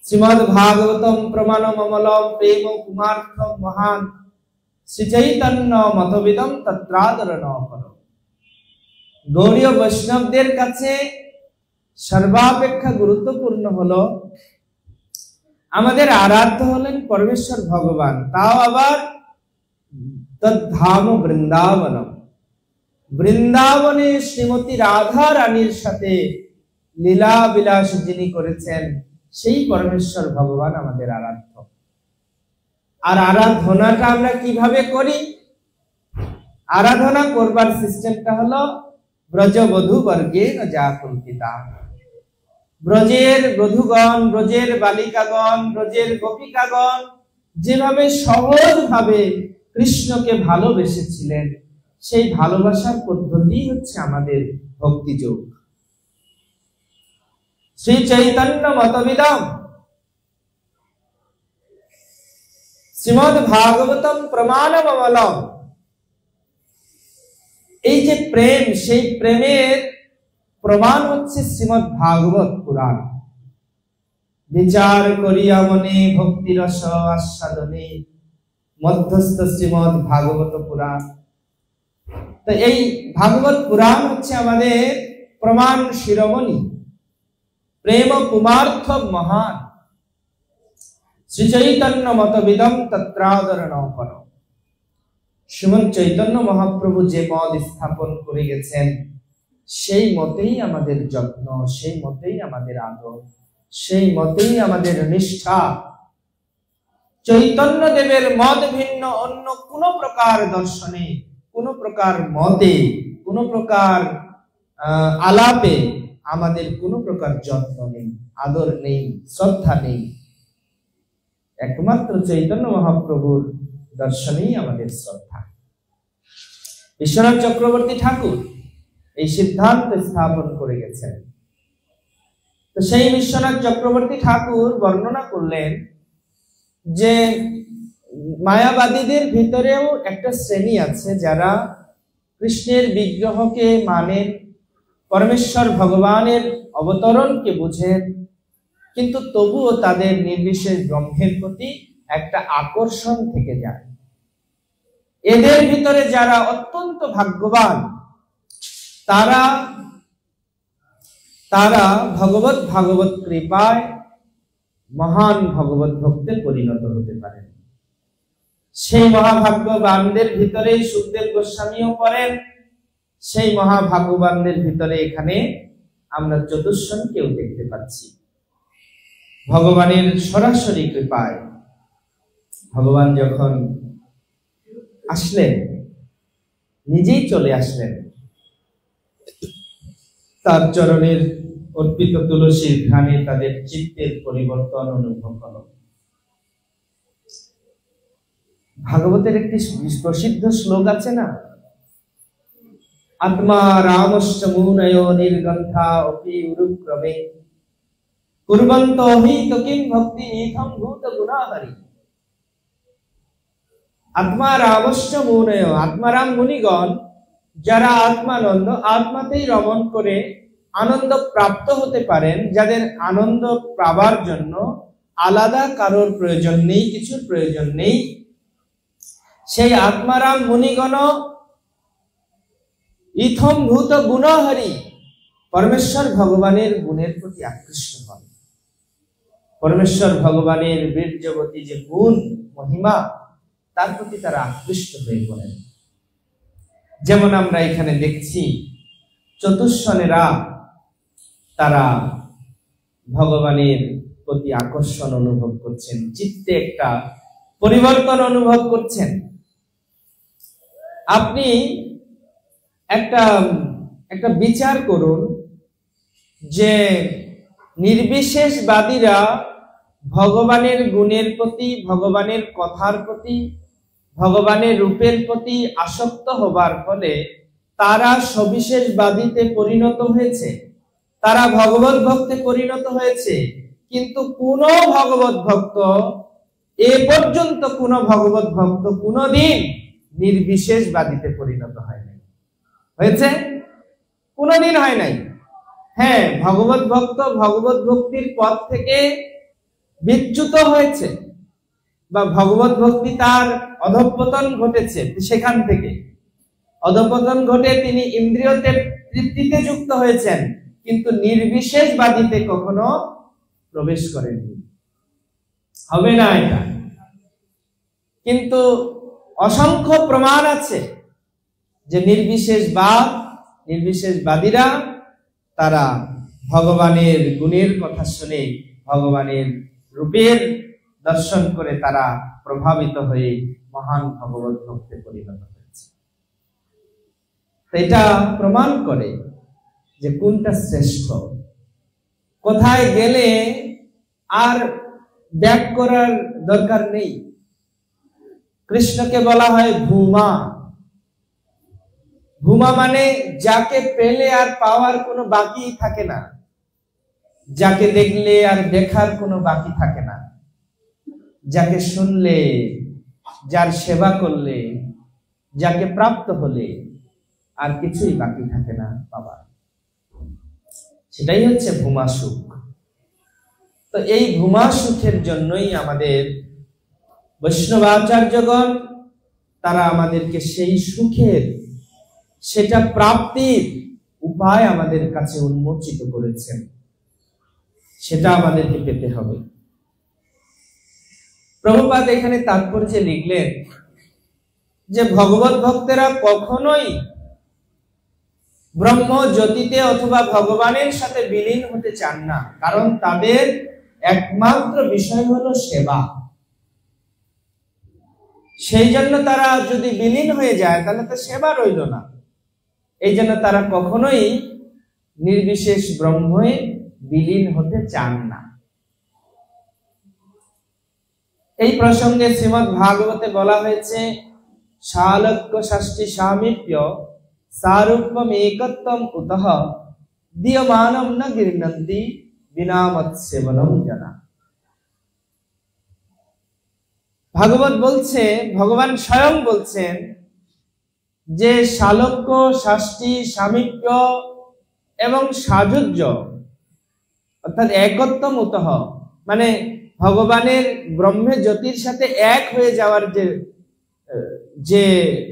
শ্রীমদ্ ভাগবতম প্রমাণম অমলম প্রেম কুমার্থম মহান শ্রী চৈতন্য মতবিদম তত্রাদরণ করো। গৌড়ীয় বৈষ্ণবদের কাছে সর্বাপেক্ষা গুরুত্বপূর্ণ হলো আমাদের আরাধ্য হলেন পরমেশ্বর ভগবান, তাও আবার তদ্ধাম বৃন্দাবনম, বৃন্দাবনে শ্রীমতী রাধা রানীর সাথে লীলা বিলাস যিনি করেছেন সেই পরমেশ্বর ভগবান আমাদের আরাধ্য। আর আরাধনাটা আমরা কিভাবে করি? আরাধনা করবার সিস্টেমটা হলো ব্রজবধূ বর্গে জাকল্পিতা, ব্রজের বধূগণ, ব্রজের বালিকাগণ, ব্রজের গোপিকাগণ যেভাবে সহজভাবে কৃষ্ণকে ভালোবেসেছিলেন, সেই ভালোবাসার পদ্ধতি হচ্ছে আমাদের ভক্তিযোগ। শ্রী চৈতন্য মতবিদম শ্রীমদ্ ভাগবতম প্রমাণম অমলম, এই যে প্রেম, সেই প্রেমের প্রমাণ হচ্ছে শ্রীমদ্ ভাগবত পুরাণ। বিচার করিয়া মনে ভক্তি রস আস্বাদনে মধ্যস্থ শ্রীমদ্ ভাগবত পুরাণ। তো এই ভাগবত পুরাণ হচ্ছে আমাদের প্রমাণ শিরোমণি, প্রেম কুমার্থ মহান শ্রী চৈতন্য মতবিদম তত্রাদরণ করো। শ্রীমৎ চৈতন্য মহাপ্রভু যে মত স্থাপন করে গেছেন সেই মতেই আমাদের যত্ন, সেই মতেই আমাদের আদর, সেই মতেই আমাদের নিষ্ঠা। চৈতন্য দেবের মত ভিন্ন অন্য কোন প্রকার দর্শনে, কোন প্রকার মতে, কোন প্রকার আলাপে আমাদের কোন প্রকার যত্ন নেই, আদর নেই, শ্রদ্ধা নেই। একমাত্র চৈতন্য মহাপ্রভুর দর্শনেই আমাদের শ্রদ্ধা। বিশ্বনাথ চক্রবর্তী ঠাকুর এই সিদ্ধান্ত স্থাপন করে গেছেন। তো সেই বিশ্বনাথ চক্রবর্তী ঠাকুর বর্ণনা করলেন যে মায়াবাদীদের ভিতরেও একটা শ্রেণী আছে যারা কৃষ্ণের বিগ্রহকে মানেন, পরমেশ্বর ভগবানের অবতরণকে বুঝেন, কিন্তু তবুও তাদের নির্বিশেষ ব্রহ্মের প্রতি একটা আকর্ষণ থেকে যায়। এদের ভিতরে যারা অত্যন্ত ভাগ্যবান, তারা ভগবত ভাগবত কৃপায় মহান ভগবত ভক্তে পরিণত হতে পারেন। সেই মহাভাগ্যবানদের ভিতরে সুখদেব গোস্বামীও পড়েন। সেই মহাভাগ্যবানদের ভিতরে এখানে আমরা চতুষ্ষণকেও দেখতে পাচ্ছি। ভগবানের সরাসরি কৃপায় ভগবান যখন আসলেন, নিজেই চলে আসলেন, তার চরণের অর্পিত তুলসীর ঘ্রাণে তাদের চিত্তের পরিবর্তন অনুভব হল। ভাগবতের একটি প্রসিদ্ধ শ্লোক আছে না, আত্মা রামশ্চ মুনয় নির্গন্থা অপি উরুক্রমে কুর্বন্ত হি তো কিং ভক্তি নিথম ভূত গুণাহরি। আত্মা রামশ্চ মুনয়, আত্মারাম মুনিগণ যারা আত্মানন্দ, আত্মাতেই রমণ করে আনন্দ প্রাপ্ত হতে পারেন, যাদের আনন্দ পাবার জন্য আলাদা কারোর প্রয়োজন নেই, কিছুর প্রয়োজন নেই, সেই আত্মারাম মুনিগণ ইথম ভূত গুণহরি, পরমেশ্বর ভগবানের গুণের প্রতি আকৃষ্ট হন। পরমেশ্বর ভগবানের বীর্যবতী যে গুণ মহিমা, তার প্রতি তারা আকৃষ্ট হয়ে পড়েন। যেমন আমরা এখানে দেখছি চতুষ্ষণেরা তারা ভগবানের প্রতি আকর্ষণ অনুভব করছেন, চিত্তে একটা পরিবর্তন অনুভব করছেন। আপনি একটা বিচার করুন যে নির্বিশেষবাদীরা ভগবানের গুণের প্রতি, ভগবানের কথার প্রতি, ভগবানের রূপের প্রতি আসক্ত হবার ফলে তারা সবিশেষবাদীতে পরিণত হয়েছে, তারা ভগবত ভক্তে পরিণত হয়েছে, কিন্তু কোন ভগবত ভক্ত এ পর্যন্ত কোন ভগবত ভক্ত কোনদিন নির্বিশেষবাদীতে পরিণত হয় নাই। হয়েছে? কোনদিন হয় নাই। হ্যাঁ, ভগবত ভক্ত ভগবত ভক্তির পথ থেকে বিচ্যুত হয়েছে, বা ভগবত ভক্তি তার অধঃপতন ঘটেছে, সেখান থেকে অধঃপতন ঘটে তিনি ইন্দ্রিয় তৃপ্তিতে যুক্ত হয়েছেন, কিন্তু নির্বিশেষবাদীতে কখনো প্রবেশ করেননি। হবে না এটা। কিন্তু অসংখ্য প্রমাণ আছে যে নির্বিশেষবাদীরা তারা ভগবানের গুণের কথা শুনে, ভগবানের রূপের দর্শন করে তারা প্রভাবিত হয়ে মহান ভগবত ভক্তে পরিণত হয়েছে। এটা প্রমাণ করে যে কোনটা শ্রেষ্ঠ। কোথায় গেলে আর ব্যাক করার দরকার নেই। কৃষ্ণকে বলা হয় ভূমা। ভূমা মানে যাকে পেলে আর পাওয়ার কোনো বাকি থাকে না, যাকে দেখলে আর দেখার কোনো বাকি থাকে না, যাকে শুনলে, যার সেবা করলে, যাকে প্রাপ্ত হলে আর কিছুই বাকি থাকে না পাওয়ার। সেটাই হচ্ছে ভূমা সুখ। তো এই ভূমা সুখের জন্যই আমাদের বৈষ্ণবাচার্যগণ তারা আমাদেরকে সেই সুখের, সেটা প্রাপ্তির উপায় আমাদের কাছে উন্মোচিত করেছেন। সেটা আমাদেরকে পেতে হবে। প্রভুপাদ এখানে তাৎপর্যে লিখলেন যে ভগবত ভক্তেরা কখনোই ব্রহ্ম জ্যোতিতে অথবা ভগবানের সাথে বিলীন হতে চান না, কারণ তাদের একমাত্র বিষয় হলো সেবা। সেই জন্য তারা যদি বিলীন হয়ে যায় তাহলে তো সেবা রইল না। এই জন্য তারা কখনোই নির্বিশেষ ব্রহ্মে বিলীন হতে চান না। এই প্রসঙ্গে শ্রীমদ্ ভাগবতে বলা হয়েছে, শালক্য ষষ্ঠী সামীপ্য সারূপ্যম একত্বম উতঃ দীয়মানম ন গৃহ্ণন্তি বিনা মৎসেবনম জনা। ভাগবত বলছে, ভগবান স্বয়ং বলছেন যে শালক্য, ষষ্ঠী, সামীপ্য এবং সাযুজ্য অর্থাৎ একত্বম উতঃ মানে ভগবানের ব্রহ্মে জ্যোতির সাথে এক হয়ে যাওয়ার যে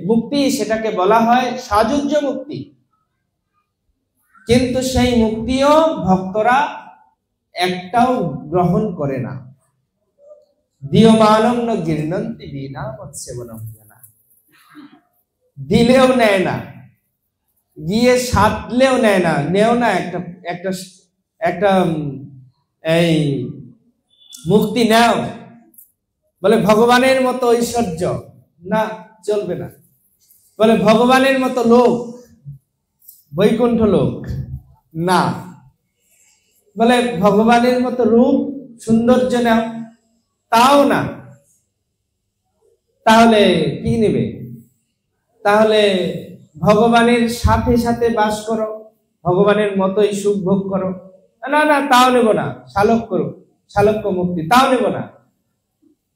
মুক্তি, সেটাকে বলা হয় সাযুজ্য মুক্তি। কিন্তু সেই মুক্তিও ভক্তরা একটাও গ্রহণ করে না। দীয়মানম ন গৃহ্ণন্তি বিনা মৎসেবনম জনা। দিলেও নেয় না, গিয়ে সাধলেও নেয় না, নেও না একটা একটা একটা এই মুক্তি নাও, বলে ভগবানের মতো ঐশ্বর্য না, চলবে না। বলে ভগবানের মতো লোক, বৈকুণ্ঠ লোক না, বলে ভগবানের মতো রূপ সৌন্দর্য নাও, তাও না। তাহলে কি নেবে? তাহলে ভগবানের সাথে সাথে বাস করো, ভগবানের মতোই সুখ ভোগ করো। না না, তাও নেব না। শালক্য মুক্তি তাও নেব না।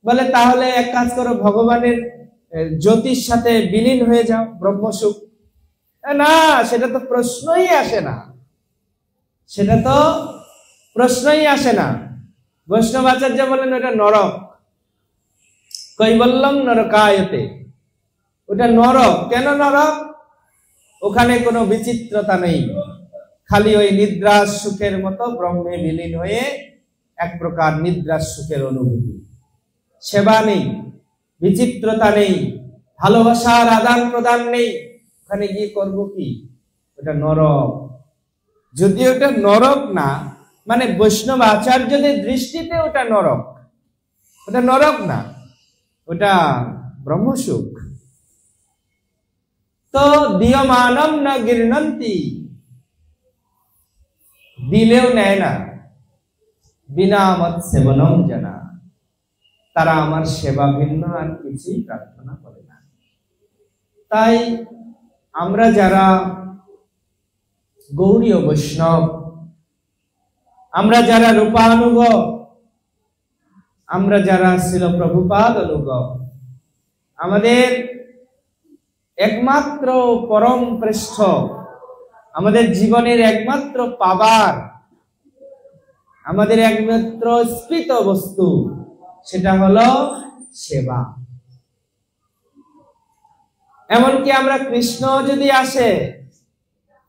বলে তাহলে এক কাজ করো, ভগবানের জ্যোতির সাথে বিলীন হয়ে যাও, ব্রহ্মসুখ। না, সেটা তো প্রশ্নই আসে না, সেটা তো প্রশ্নই আসে না। বৈষ্ণবাচার্য বলেন ওটা নরক। কৈবল্যম নরকায়তে, ওটা নরক। কেন নরক? ওখানে কোনো বিচিত্রতা নেই, খালি ওই নিদ্রার সুখের মতো ব্রহ্মে বিলীন হয়ে এক প্রকার নিদ্রার সুখের অনুভূতি। সেবা নেই, বিচিত্রতা নেই, ভালোবাসার আদান প্রদান নেই। ওখানে গিয়ে করবো কি? ওটা নরক। যদি ওটা নরক না, মানে বৈষ্ণব আচার্যদের দৃষ্টিতে ওটা নরক। ওটা নরক না, ওটা ব্রহ্মসুখ। তো দীয়মানম ন গৃহ্ণন্তি, দিলেও নেয় না, বিনা মৎসেবনম জনা, তারা আমার সেবা ভিন্ন আর কিছুই প্রার্থনা করে না। তাই আমরা যারা গৌড়ীয় বৈষ্ণব, আমরা যারা রূপানুগ, আমরা যারা ছিল প্রভুপাদ অনুগ, আমাদের একমাত্র পরম শ্রেষ্ঠ, আমাদের জীবনের একমাত্র পাবার, আমাদের একমাত্র স্ফীত বস্তু, সেটা হলো সেবা। এমনকি আমরা কৃষ্ণ যদি আসে,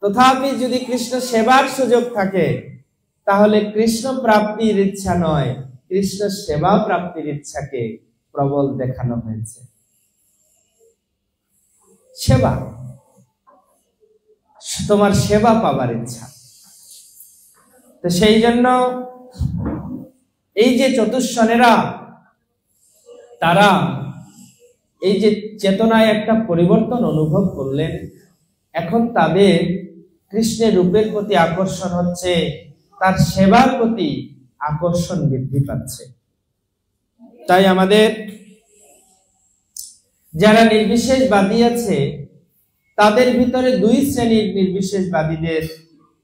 তথাপি যদি কৃষ্ণ সেবার সুযোগ থাকে, তাহলে কৃষ্ণ প্রাপ্তির ইচ্ছা নয়, কৃষ্ণ সেবা প্রাপ্তির ইচ্ছাকে প্রবল দেখানো হয়েছে। সেবা, তোমার সেবা পাবার ইচ্ছা। তো সেই জন্য এই যে চতুষ্ষণেরা, তারা এই যে চেতনায় একটা পরিবর্তন অনুভব করলেন, এখন তাদের কৃষ্ণের রূপের প্রতি আকর্ষণ হচ্ছে, তার সেবার প্রতি আকর্ষণ বৃদ্ধি পাচ্ছে। তাই আমাদের যারা নির্বিশেষবাদী আছে, তাদের ভিতরে দুই শ্রেণীর নির্বিশেষবাদীদের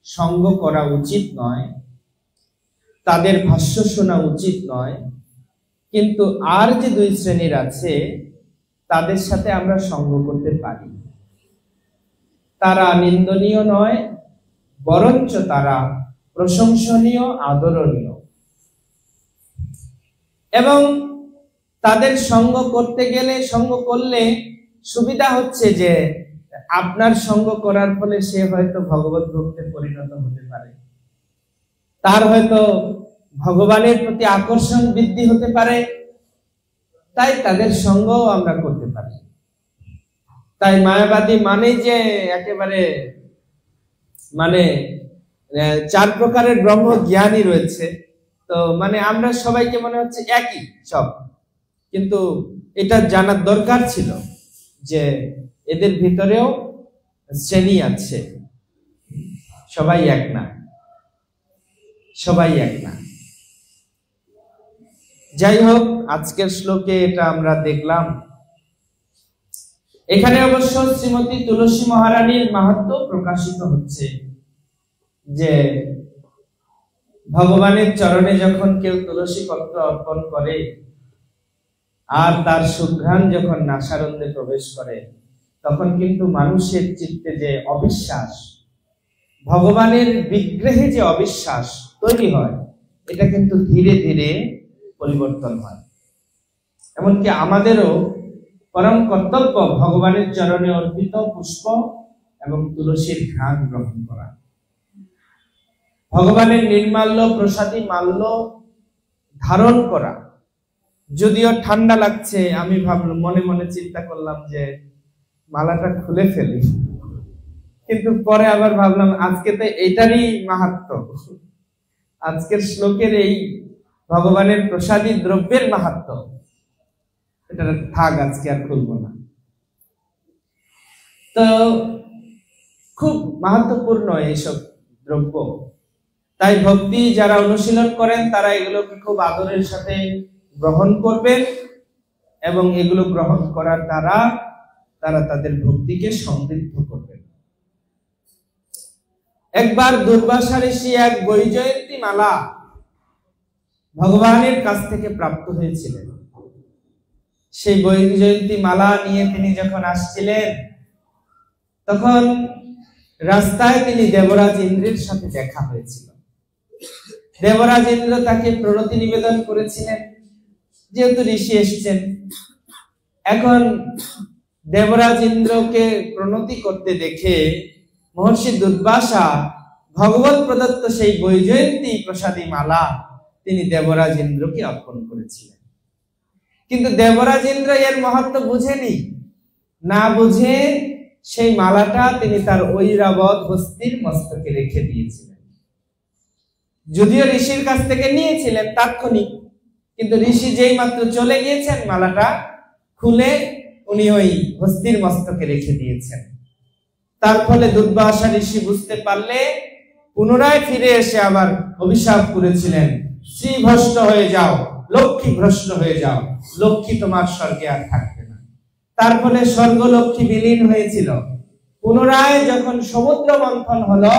সঙ্গ করা উচিত নয়, তাদের ভাষ্য শোনা উচিত নয়। কিন্তু আর যে দুই শ্রেণীর আছে, তাদের সাথে আমরা সঙ্গ করতে পারি। তারা নিন্দনীয় নয়, বরঞ্চ তারা প্রশংসনীয়, আদরণীয়। এবং তাদের সঙ্গ করতে গেলে, সঙ্গ করলে সুবিধা হচ্ছে যে আপনার সঙ্গ করার ফলে সে হয়তো ভগবত ভক্তে পরিণত হতে পারে, তার হয়তো ভগবানের প্রতি আকর্ষণ বৃদ্ধি হতে পারে, তাই তাদের সঙ্গও আমরা করতে পারি। তাই মায়াবাদী মানে যে একেবারে মানে 4 প্রকারের ব্রহ্ম জ্ঞানী রয়েছে, তো মানে আমরা সবাইকে মনে হচ্ছে একই সব, কিন্তু এটা জানার দরকার ছিল যে এদের ভিতরেও শ্রেণী আছে, সবাই এক না, সবাই এক না। যাই হোক, আজকের শ্লোকে এটা আমরা দেখলাম। এখানে অবশ্য শ্রীমতী তুলসী মহারানীর মাহাত্ম্য প্রকাশিত হচ্ছে, যে ভগবানের চরণে যখন কেউ তুলসী পত্র অর্পণ করে আর তার সুঘ্রাণ যখন নাসারন্ধ্রে প্রবেশ করে, তখন কিন্তু মানুষের চিত্তে যে অবিশ্বাস, ভগবানের বিগ্রহে যে অবিশ্বাস তৈরি হয়, এটা কিন্তু ধীরে ধীরে পরিবর্তন হয়। এমনকি আমাদেরও পরম কর্তব্য ভগবানের চরণে অর্পিত পুষ্প এবং তুলসীর ঘ্রাণ গ্রহণ করা, ভগবানের নির্মাল্য প্রসাদী মাল্য ধারণ করা। যদিও ঠান্ডা লাগছে, আমি ভাবলাম, মনে মনে চিন্তা করলাম যে মালাটা খুলে ফেলি, কিন্তু পরে আবার ভাবলাম আজকে তো এটারই মাহাত্ম্য, আজকের শ্লোকের এই ভগবানের প্রসাদী দ্রব্যের মাহাত্ম্য, এটা থাক, আজকে আর খুলবো না। তো খুব মাহাত্ম্যপূর্ণ এইসব দ্রব্য। তাই ভক্তি যারা অনুশীলন করেন, তারা এগুলোকে খুব আদরের সাথে গ্রহণ করবেন, এবং এগুলো গ্রহণ করার দ্বারা তারা তাদের ভক্তিকে সমৃদ্ধ করবেন। একবার দুর্বাসা ঋষি এক বৈজয়ন্তী মালা ভগবানের কাছ থেকে প্রাপ্ত হয়েছিলেন। সেই বৈজয়ন্তী মালা নিয়ে তিনি যখন আসছিলেন, তখন রাস্তায় তিনি দেবরাজ ইন্দ্রের সাথে দেখা হয়েছিল। দেবরাজ ইন্দ্র তাকে প্রণতি নিবেদন করেছিলেন, যেহেতু ঋষি এসেছেন। এখন দেবরাজ ইন্দ্রকে প্রণতি করতে দেখে মহর্ষি দুর্বাসা ভগবত প্রদত্ত সেই বৈজয়ন্তী প্রসাদী মালা তিনি দেবরাজ ইন্দ্রকে অর্পণ করেছিলেন। কিন্তু দেবরাজ ইন্দ্র এর মাহাত্ম্য বুঝেনি, না বুঝে সেই মালাটা তিনি তার ঐরাবত হস্তির মস্তকে রেখে দিয়েছিলেন। যদিও ঋষির কাছ থেকে নিয়েছিলেন তাৎক্ষণিক, কিন্তু ঋষি যেই মাত্র চলে গিয়েছেন, মালাটা খুলে উনি ওই হস্তির মস্তকে রেখে দিয়েছেন। তার ফলে দুর্বাসা ঋষি বুঝতে পারলে পুনরায় ফিরে এসে আবার অভিশাপ করেছিলেন, শ্রী ভ্রষ্ট হয়ে যাও, লক্ষ্মী ভ্রষ্ট হয়ে যাও, লক্ষ্মী তোমার স্বর্গে আর থাকবে না। তার ফলে স্বর্গ লক্ষ্মী বিলীন হয়েছিল, পুনরায় যখন সমুদ্র মন্থন হলো,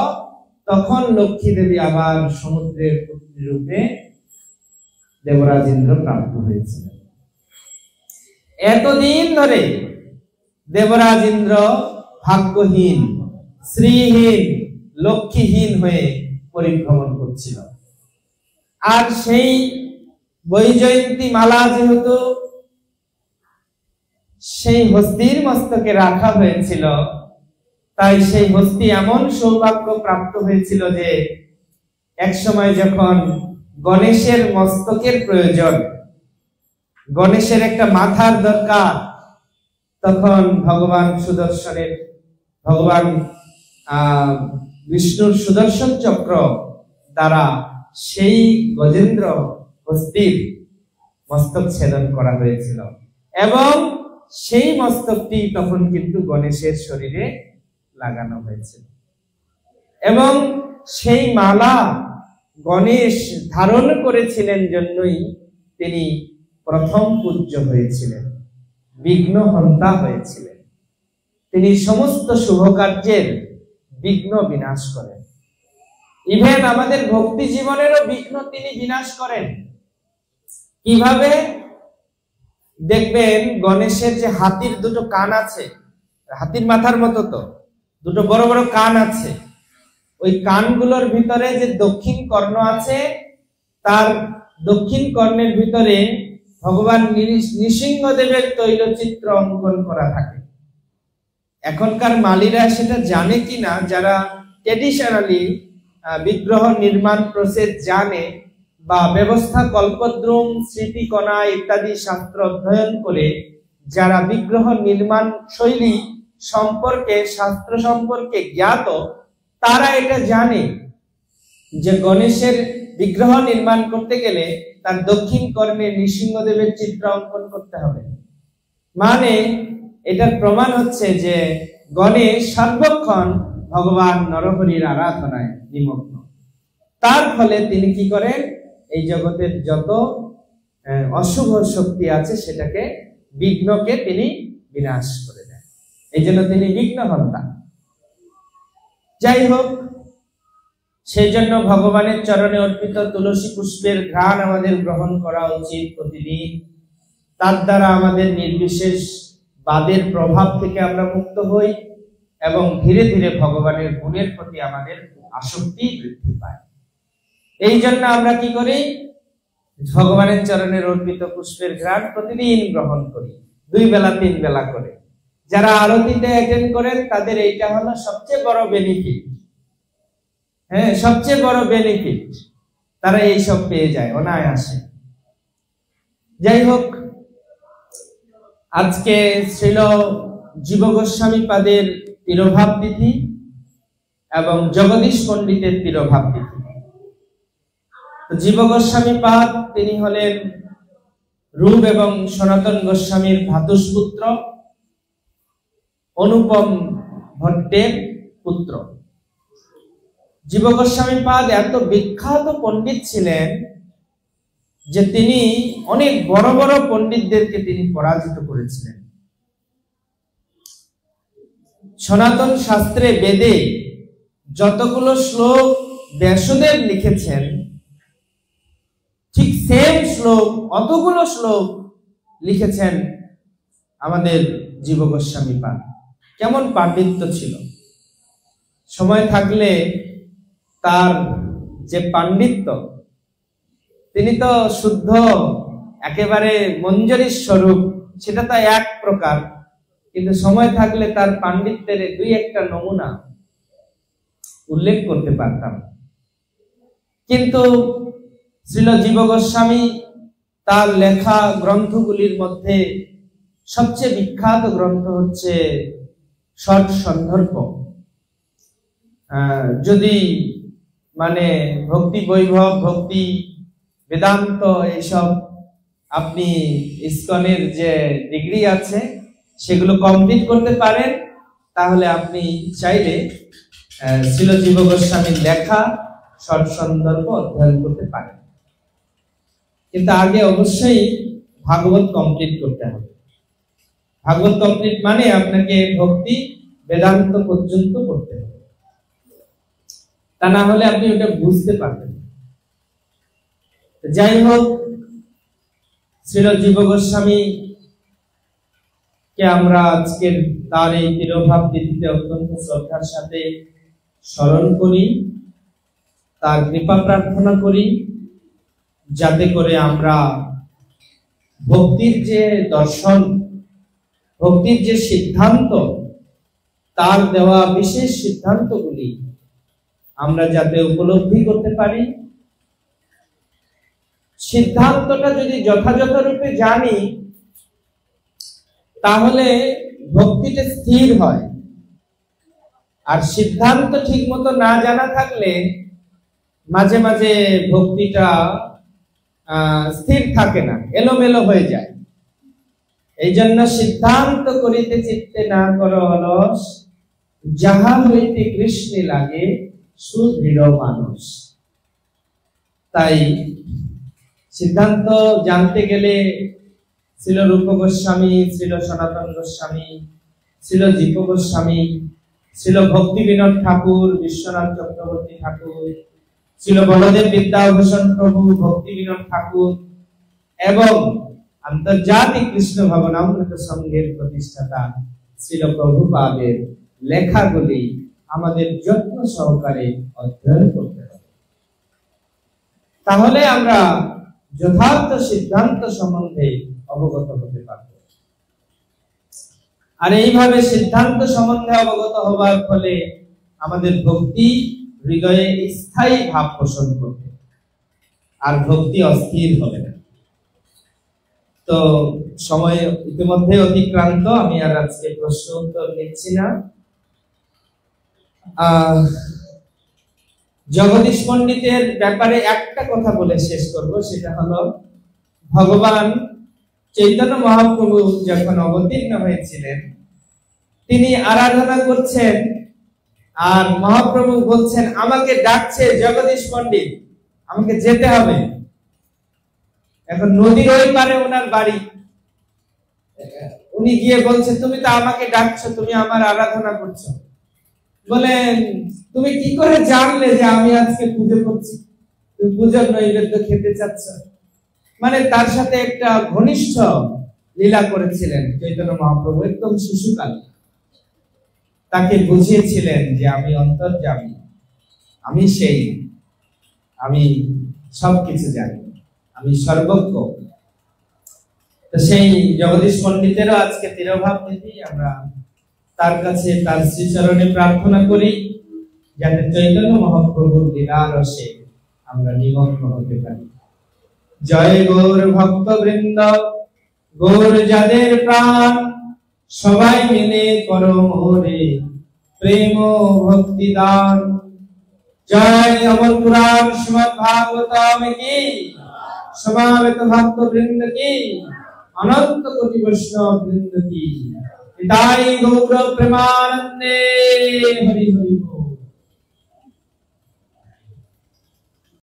তখন লক্ষ্মী দেবী আবার সমুদ্রের পুত্রী রূপে দেবরাজ ইন্দ্র প্রাপ্ত হয়েছিলেন। এতদিন ধরে দেবরাজ ইন্দ্র ভাগ্যহীন, শ্রীহীন, লক্ষ্মীহীন হয়ে পরিভ্রমণ করছিল। আর সেই বৈজয়ন্তী মালা যেহেতু সেই হস্তির মস্তকে রাখা হয়েছিল, তাই সেই হস্তি এমন সৌভাগ্য প্রাপ্ত হয়েছিল যে এক সময় যখন গণেশের মস্তকের প্রয়োজন, গণেশের একটা মাথার দরকার, তখন ভগবান বিষ্ণুর সুদর্শন চক্র দ্বারা সেই গজেন্দ্র হস্তির মস্তক ছেদন করা হয়েছিল এবং সেই মস্তকটি তখন কিন্তু গণেশের শরীরে লাগানো হয়েছিল এবং সেই মালা গণেশ ধারণ করেছিলেন জন্যই তিনি প্রথম পূজ্য হয়েছিলেন, বিঘ্নহন্তা হয়েছিলেন। তিনি সমস্ত শুভ কার্যের বিঘ্ন বিনাশ করেন। ইভেন আমাদের ভক্তি জীবনেরও বিঘ্ন তিনি বিনাশ করেন। কিভাবে? দেখবেন গণেশের যে হাতির দুটো কান আছে, হাতির মাথার মতো তো দুটো বড় বড় কান আছে, ওই কানগুলোর ভিতরে যে দক্ষিণ কর্ণ আছে, তার দক্ষিণ কর্ণের ভিতরে ভগবান নৃসিংহদেবের তৈলচিত্র অঙ্কন করা থাকে। এখনকার মালিরা সেটা জানে কিনা, যারা ট্রেডিশনালি বিগ্রহ নির্মাণ প্রসেস জানে বা ব্যবস্থা কল্পদ্রুম, স্মৃতিকণা ইত্যাদি শাস্ত্র অধ্যয়ন করে যারা বিগ্রহ নির্মাণ শৈলী সম্পর্কে, শাস্ত্র সম্পর্কে জ্ঞাত, তারা এটা জানে যে গণেশের বিগ্রহ নির্মাণ করতে গেলে তার দক্ষিণ কর্ণে নৃসিংহদেবের চিত্র অঙ্কন করতে হবে। মানে এটার প্রমাণ হচ্ছে যে গণেশ সর্বক্ষণ ভগবান নরহরির আরাধনায় নিমগ্ন। তার ফলে তিনি কি করেন? এই জগতের যত অশুভ শক্তি আছে সেটাকে, বিঘ্নকে তিনি বিনাশ করে দেন। এই জন্য তিনি বিঘ্নহন্তা। যাই হোক, সেই জন্য ভগবানের চরণে অর্পিত তুলসী পুষ্পের ঘ্রাণ আমাদের গ্রহণ করা উচিত প্রতিদিন। তার দ্বারা আমাদের নির্বিশেষ বাদের প্রভাব থেকে আমরা মুক্ত হই এবং ধীরে ধীরে ভগবানের গুণের প্রতি আমাদের আসক্তি বৃদ্ধি পায়। এই জন্য আমরা কি করি? ভগবানের চরণের অর্পিত পুষ্পের ঘ্রাণ প্রতিদিন গ্রহণ করি, 2 বেলা 3 বেলা করে। যারা আরতিতে অ্যাটেন্ড করেন তাদের এইটা হলো সবচেয়ে বড় বেনিফিট। হ্যাঁ, সবচেয়ে বড় বেনিফিট, তারা এইসব পেয়ে যায় অনায়াসে। যাই হোক, আজকে শ্রীল জীব গোস্বামী পাদের তিরোভাব তিথি এবং জগদীশ পণ্ডিতের তিরোভাব তিথি। জীব গোস্বামী পাদ তিনি হলেন রূপ এবং সনাতন গোস্বামীর ভ্রাতুষ্পুত্র, অনুপম ভট্টের পুত্র। জীব গোস্বামী পাদ এত বিখ্যাত পণ্ডিত ছিলেন যে তিনি অনেক বড় বড় পণ্ডিতদেরকে তিনি পরাজিত করেছিলেন। সনাতন শাস্ত্রে, বেদে যতগুলো শ্লোক ব্যাসদেব লিখেছেন, ঠিক সেম শ্লোক, অতগুলো শ্লোক লিখেছেন আমাদের জীব গোস্বামী পাদ। কেমন পাণ্ডিত্য ছিল! সময় থাকলে তার যে পাণ্ডিত্য, তিনি তো শুদ্ধ একেবারে মঞ্জরী স্বরূপ, সেটা তো এক প্রকার, কিন্তু সময় থাকলে তার পাণ্ডিত্যের 2-1টা নমুনা উল্লেখ করতে পারতাম। কিন্তু শ্রীল জীব গোস্বামী তার লেখা গ্রন্থগুলির মধ্যে সবচেয়ে বিখ্যাত গ্রন্থ হচ্ছে ষট সন্দর্ভ। যদি মানে ভক্তি বৈভব, ভক্তি বেদান্ত, এইসব আপনি ইসকনের যে ডিগ্রি আছে সেগুলো কমপ্লিট করতে পারেন, তাহলে আপনি চাইলে শ্রীল জীব গোস্বামীর লেখা ষট সন্দর্ভ অধ্যয়ন করতে পারেন। কিন্তু আগে অবশ্যই ভাগবত কমপ্লিট করতে হবে। ভাগবত কমপ্লিট মানে আপনাকে ভক্তি বেদান্ত পর্যন্ত পড়তে হবে, তা না হলে আপনি ওটা বুঝতে পারবেন। যাই হোক, শ্রীল জীব গোস্বামী কে আমরা আজকের তার এই তিরোভাব তিথিতে অত্যন্ত শ্রদ্ধার সাথে স্মরণ করি, তার কৃপা প্রার্থনা করি, যাতে করে আমরা ভক্তির যে দর্শন, ভক্তির যে সিদ্ধান্ত, তার দেওয়া বিশেষ সিদ্ধান্তগুলি আমরা যাতে উপলব্ধি করতে পারি। সিদ্ধান্তটা যদি যথাযথ রূপে জানি, তাহলে ভক্তিটা স্থির হয়। আর সিদ্ধান্ত ঠিক মতো না জানা থাকলে মাঝে মাঝে ভক্তিটা স্থির থাকে না, এলোমেলো হয়ে যায়। এই জন্য সিদ্ধান্ত করিতে চিত্তে না করো অলস, যাহা হইতে কৃষ্ণে লাগে সুদৃঢ় মানুষ। তাই সিদ্ধান্ত জানতে গেলে শ্রীল রূপ গোস্বামী, শ্রীল সনাতন গোস্বামী, শ্রীল জীব গোস্বামী, শ্রীল ভক্তি বিনোদ ঠাকুর, বিশ্বনাথ চক্রবর্তী ঠাকুর, শ্রীল বলদেব বিদ্যাভূষণ প্রভু, ভক্তি বিনোদ ঠাকুর এবং আন্তর্জাতিক কৃষ্ণ ভবনামৃত সংঘের প্রতিষ্ঠাতা শ্রীল প্রভুপাদের লেখাগুলি আমাদের যত্ন সহকারে অধ্যয়ন করতে হবে। তাহলে আমরা যথার্থ সিদ্ধান্ত সম্বন্ধে অবগত হতে পারব। আর এইভাবে সিদ্ধান্ত সম্বন্ধে অবগত হওয়ার ফলে আমাদের ভক্তি হৃদয়ে স্থায়ী ভাব পোষণ করবে, আর ভক্তি অস্থির হবে না। তো সময় ইতিমধ্যে অতিক্রান্ত, আমি আর আজকে প্রশ্ন উত্তর নিচ্ছি না। জগদীশ পণ্ডিতের ব্যাপারে একটা কথা বলে শেষ করব, সেটা হলো ভগবান চৈতন্য মহাপ্রভু যখন অবতীর্ণ হয়েছিলেন, তিনি আরাধনা করছেন, আর মহাপ্রভু বলছেন আমাকে ডাকছে জগদীশ পণ্ডিত, আমাকে যেতে হবে। এখন নদীর ওই পারে ওনার বাড়ি, উনি গিয়ে বলছে তুমি তো আমাকে ডাকছো, তুমি আমার আরাধনা করছো। বলেন তুমি কি করে জানলে যে আমি আজকে পুজো করছি, তুমি পুজোর নৈবেদ্য খেতে চাচ্ছ? মানে তার সাথে একটা ঘনিষ্ঠ লীলা করেছিলেন চৈতন্য মহাপ্রভু একদম শিশুকালে। তাকে বুঝিয়েছিলেন যে আমি অন্তর্যামী, আমি সেই, আমি সবকিছু জানি, আমি সর্বজ্ঞ। তো সেই জগদীশ পণ্ডিতেরও আজকে তিরোভাব তিথি, আমরা তার কাছে তার শ্রীচরণে প্রার্থনা করি যাতে চৈতন্য মহাপ্রভুর লীলা রসে আমরা নিমগ্ন হতে পারি। জয় গৌর ভক্ত বৃন্দ, গৌর যাদের প্রাণ, সবাই মিলে করো মোরে প্রেম ভক্তি দান। জয় অমর পুরাণ শ্রীমদ্ ভাগবতম কি, সমাবেত ভক্ত বৃন্দ কি, অনন্ত কোটি বৈষ্ণব বৃন্দ কি। তাই গৌর প্রেমানন্দে হরি হরি।